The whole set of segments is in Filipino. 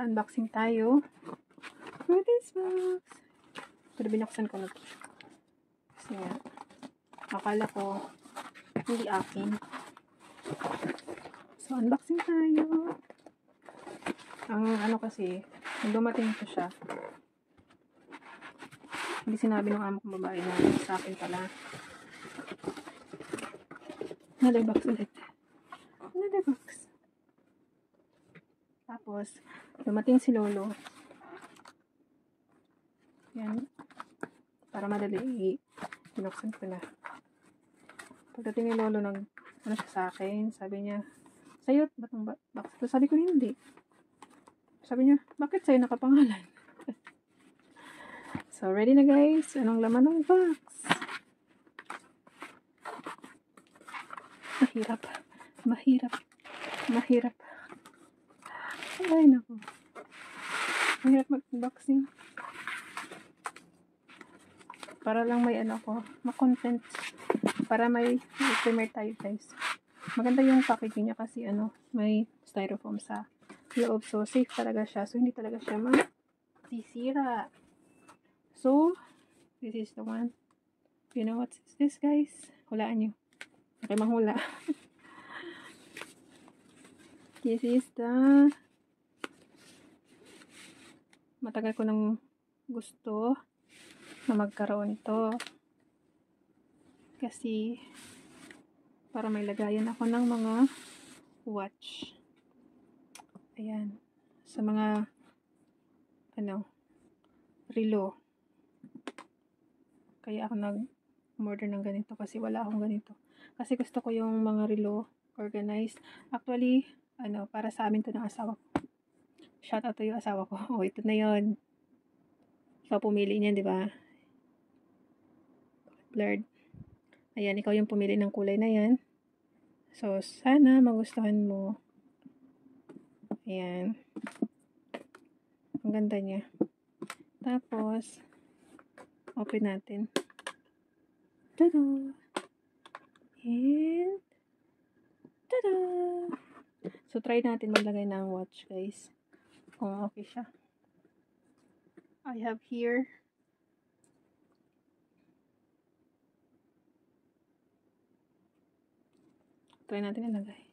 Unboxing tayo for this box. Pero binuksan ko na to. Kasi nga, akala ko hindi akin. So, unboxing tayo. Ang ano kasi, nung dumating ko siya, hindi sinabi ng amo kong babae na sa akin pala. Another box ulit. Another box. Tapos, dumating si Lolo. Yan. Para madali, binuksan ko na. Pagdating ni Lolo, ano siya sa akin, sabi niya, sa'yo, ba't ang box? So, sabi ko, hindi. Sabi niya, bakit sa'yo nakapangalan? So, ready na guys. Anong laman ng box? Mahirap. Mahirap. Mahirap. Ay, naku. Mahirap mag-unboxing. Para lang may ano ko, ma-content. Para may primer tayo guys. Maganda yung packaging niya kasi may styrofoam sa loob. So, safe talaga siya. So, hindi talaga siya masisira. So, this is the one. You know what is this guys? Hulaan nyo. Okay, manghula. This is the matagal ko nang gusto na magkaroon ito. Kasi para may lagayan ako ng mga watch. Ayan. Sa mga relo. Kaya ako nag-order ng ganito kasi wala akong ganito. Kasi gusto ko yung mga relo organized. Actually, para sa amin to ng asawa ko. Shout out to yung asawa ko. Oh, ito na yon. Ikaw pumili niyan, di ba? Blurred. Ayan, ikaw yung pumili ng kulay na yan. So, sana magustuhan mo. Ayan. Ang ganda niya. Tapos, open natin. Tada! And, tada! So, try natin maglagay ng watch, guys. Kung okay siya. I have here try natin ilagay.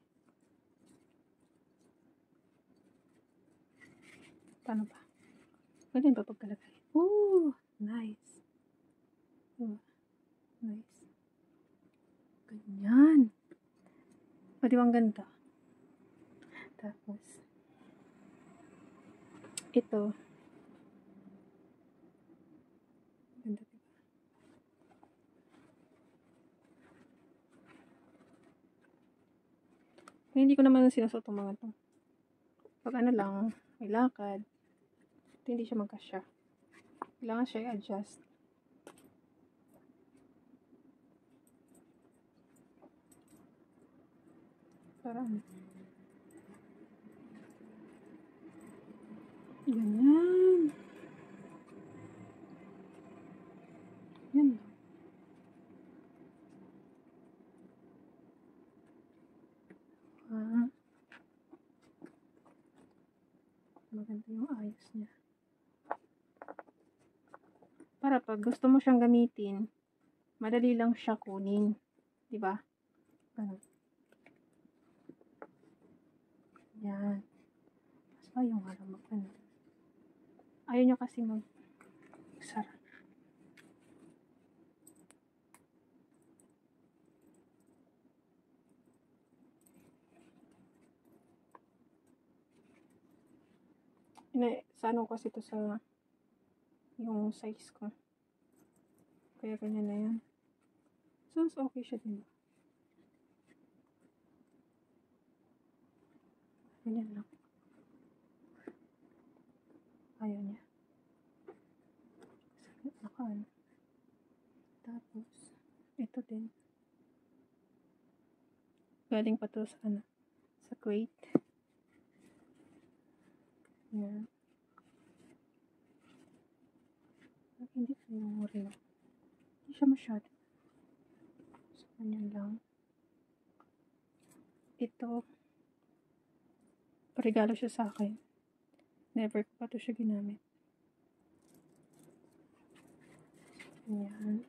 Paano ba? Ganyan ba pagkalagay? Ooh! Nice. Ooh, nice. Ganyan. Pwede bang ganda? Tapos, ito. Ganda diba? Hindi ko naman sinusuot ang mga to. Pag lang, may lakad, hindi siya magkasya. Kailangan siya i-adjust. Para ganyan. Yan. Maganda yung ayos niya. Para pag gusto mo siyang gamitin, madali lang siya kunin. Diba? Ganun. Yan. Mas ba yung halamak ayaw nyo kasi magsara. Sa kasi ito sa yung size ko. Kaya ganyan na yan. So, okay siya din. Ganyan lang. Ayaw niya. Nakaan. Tapos, ito din. Galing pa to sa sa Kuwait. Yan. Hindi flooring. Hindi siya masyado. So, ganyan lang. Ito, regalo siya sa akin. Never ko pa ito siya ginamit. Ayan.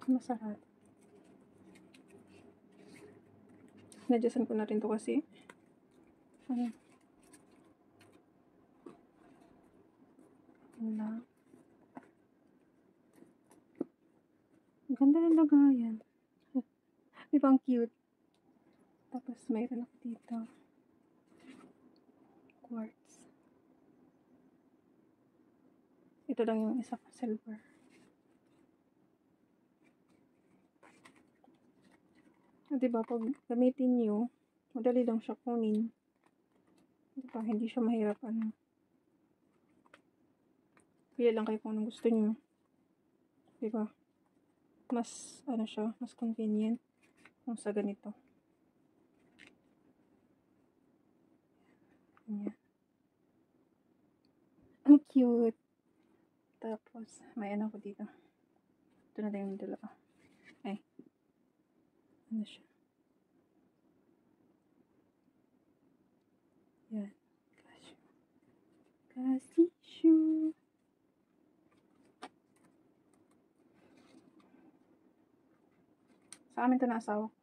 Masarap. Nadyasan ko na rin to kasi ano lang. Ang ganda ng lagayan. Di ba ang cute? Tapos mayroon ako dito. Quartz. Ito lang yung isa pa silver. Diba, pag gamitin nyo, madali lang siya kunin. Diba, hindi siya mahirap, ano. Pili lang kayo kung anong gusto nyo. Diba, mas, ano siya, mas convenient kung sa ganito. Ayan. Ang cute. Tapos, may ano ko dito. Ito na lang yung dalawa. Ay. Ano siya? Yan. Cashew. Sa amin ito na asawa ko.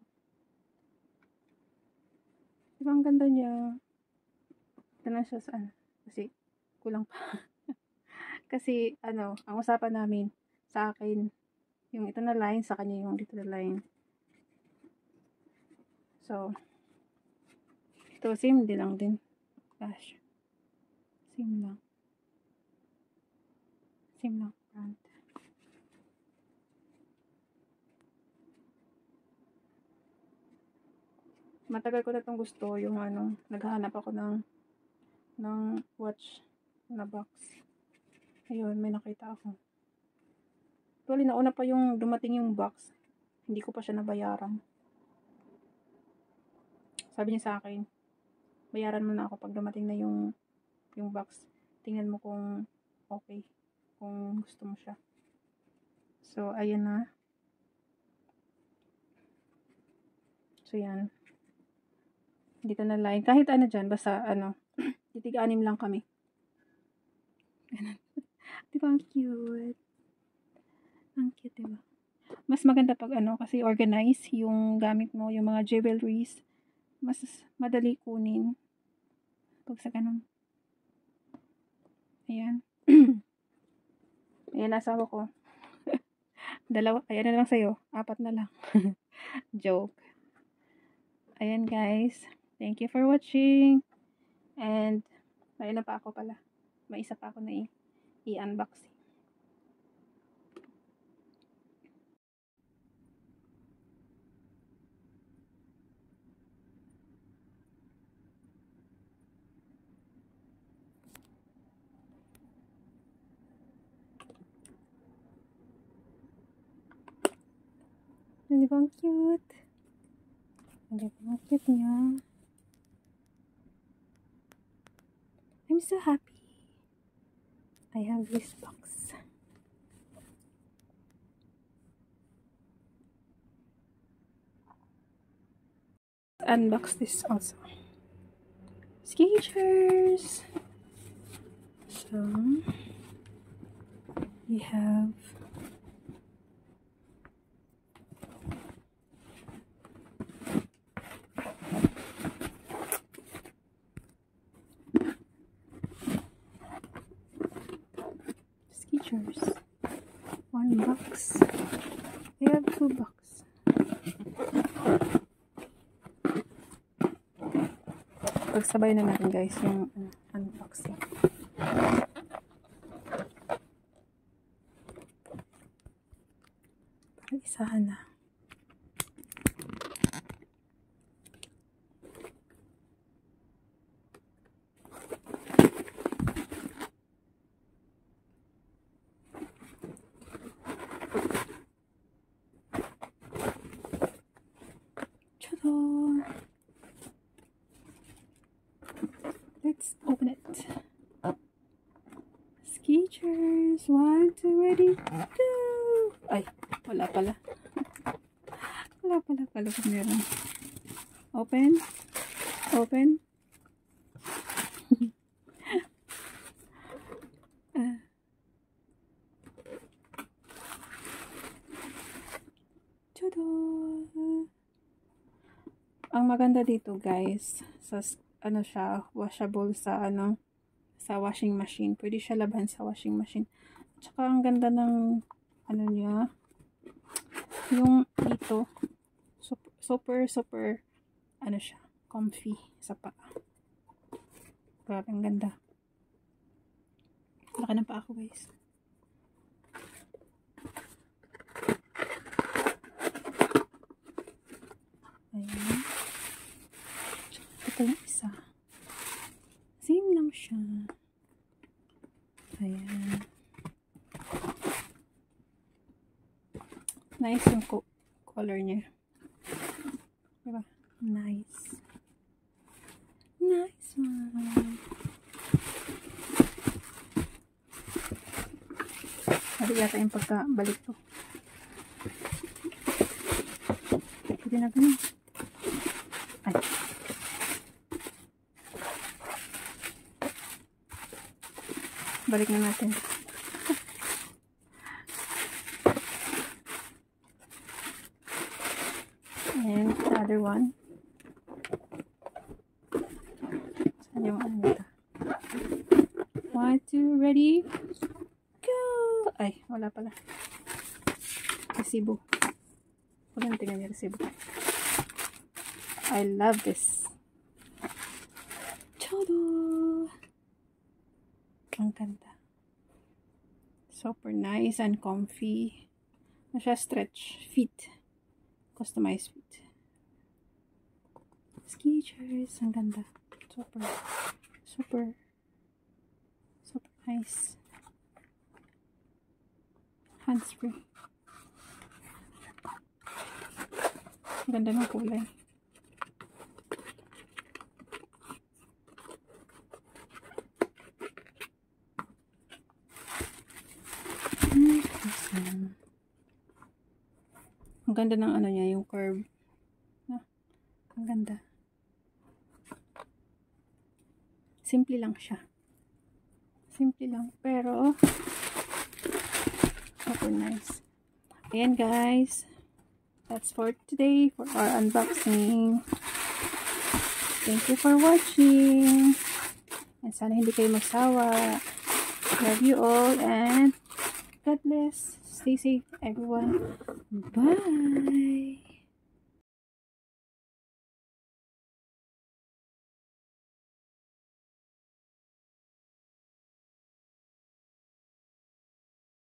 Diba ang ganda niya? Ito na siya sa ano. Kasi, kulang pa. Kasi, ano, ang usapan namin sa akin, yung ito na line, sa kanya yung dito na line. So, ito, same din lang din. Gosh. Same lang. Same lang. Front. Matagal ko na itong gusto, yung ano, naghahanap ako ng watch na box. Ayun, may nakita ako. Actually, nauna pa yung dumating yung box. Hindi ko pa siya nabayaran. Sabi niya sa akin, bayaran mo na ako pag dumating na yung box. Tingnan mo kung okay. Kung gusto mo siya. So, ayan na. So, yan. Dito na line. Kahit ano dyan, basta ano, titig-anim lang kami. Ganun. Diba ang cute? Ang cute, diba? Mas maganda pag ano, kasi organize yung gamit mo, yung mga jewelries. Mas madali kunin. Pag sa ganun. Ayan. Ayan, asawa ko. Dalawa, ayan na lang sa'yo. 4 na lang. Joke. Ayan, guys. Thank you for watching. And, may ano pa ako pala. May isa pa ako na i-unboxing. Di ba ang cute? Di ba ang cute niya? I'm so happy. I have this box. Unbox this also. Skechers. So, we have Skechers. 1 box. We have 2 box. Pagsabay na natin guys yung unboxing. Para isahan na. Let's open it. Skechers. 1, 2, ready, go! Ay, wala pala. Wala pala kung meron. Open. Open. Tada! Ang maganda dito guys, sa ano siya, washable sa sa washing machine. Pwede siya laban sa washing machine. Tsaka ang ganda ng ano niya, yung dito, super ano siya, comfy sa paa. Grabe, ang ganda. Laki ng paa ko guys. Ayan. Ito yung isa. Same lang siya. Ayan. Nice yung color niya. Diba? Nice. Nice one. Sabi yata yung pagkabalik ko. Pwede na ganun. Ay. Balik na natin. And the other one. Saan yung ano nito? 1, 2, ready, go! Ay, wala pala. Resibo. Huwag na tingnan yung resibo. I love this. Todo! Ang ganda. Super nice and comfy. Ano siya, stretch fit. Customized fit. Skechers. Ang ganda. Super nice. Hands-free. Ang ganda ng kulay. Ang ganda ng ano niya, yung curve. Ang ganda. Simple lang siya. Simple lang. Pero, super nice. Ayan guys. That's for today, for our unboxing. Thank you for watching. And sana hindi kayo magsawa. Love you all and God bless. Stay safe everyone. Bye.